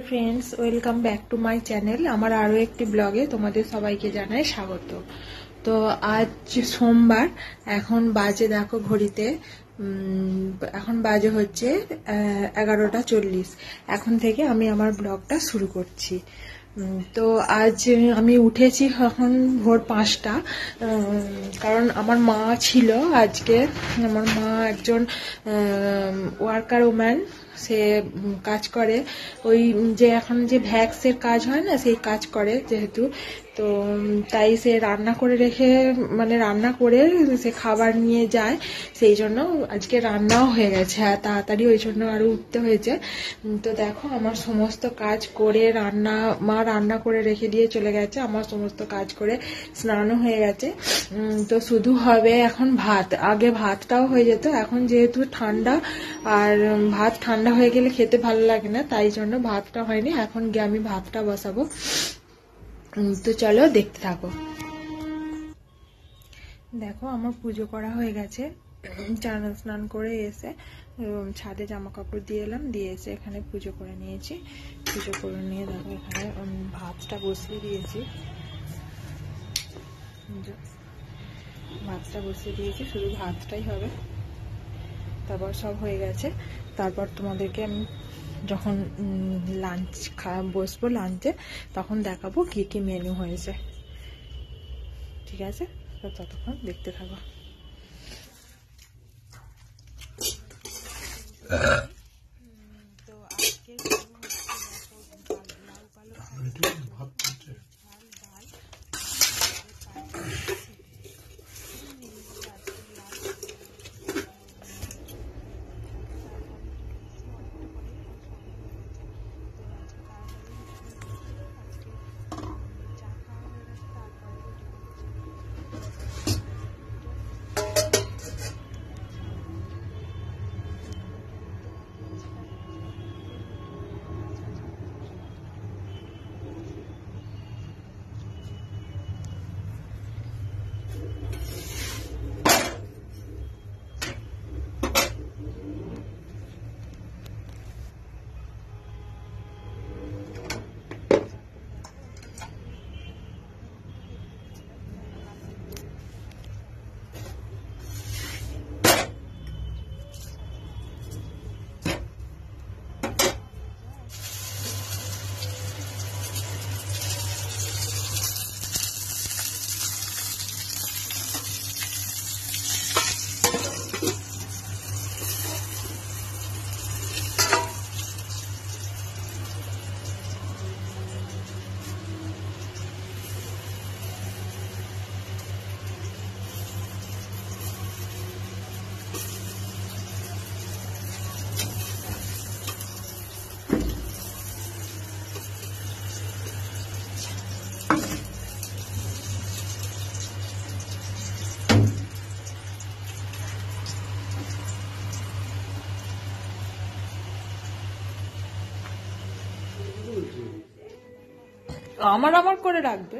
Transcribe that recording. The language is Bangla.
Friends, welcome back to my channel. আমার আরও একটি ব্লগে তোমাদের সবাইকে জানাই স্বাগত। তো আজ সোমবার, এখন বাজে দেখো ঘড়িতে, এখন বাজে হচ্ছে 11:40। এখন থেকে আমি আমার ব্লগটা শুরু করছি। তো আজ আমি উঠেছি এখন ভোর 5টা, কারণ আমার মা ছিল আজকে। আমার মা একজন ওয়ার্কার ওম্যান, সে কাজ করে ওই যে এখন যে ভ্যাক্সের কাজ হয় না, সেই কাজ করে যেহেতু, তো তাই সে রান্না করে রেখে, মানে রান্না করে সে খাবার নিয়ে যায়, সেই জন্য আজকে রান্নাও হয়ে গেছে আর তাড়াতাড়ি, ওই জন্য আরো উঠতে হয়েছে। তো দেখো আমার সমস্ত কাজ করে, মা রান্না করে রেখে দিয়ে চলে গেছে, আমার সমস্ত কাজ করে স্নানও হয়ে গেছে। তো শুধু হবে এখন ভাত। আগে ভাতটাও হয়ে যেত, এখন যেহেতু ঠান্ডা আর ভাত ঠান্ডা হয়ে গেলে খেতে ভালো লাগে না, তাই জন্য ভাতটা হয়নি। এখন গিয়ে আমি ভাতটা বসাবো। তো চলো দেখতে থাকো। দেখো আমার পুজো করা হয়ে গেছে। স্নান করে এসে ছাদে জামা কাপড় দিয়ে এলাম, দিয়ে এসে এখানে পুজো করে নিয়েছি। পুজো করে নিয়ে দেখো এখানে ভাতটা বসিয়ে দিয়েছি। শুধু ভাতটাই হবে, তারপর সব হয়ে গেছে। তারপর তোমাদেরকে আমি যখন লাঞ্চ বসবো লাঞ্চে, তখন দেখাবো কি কি মেনু হয়েছে। ঠিক আছে, তো ততক্ষণ দেখতে থাকো। তো আজকে আমার করে রাখবে।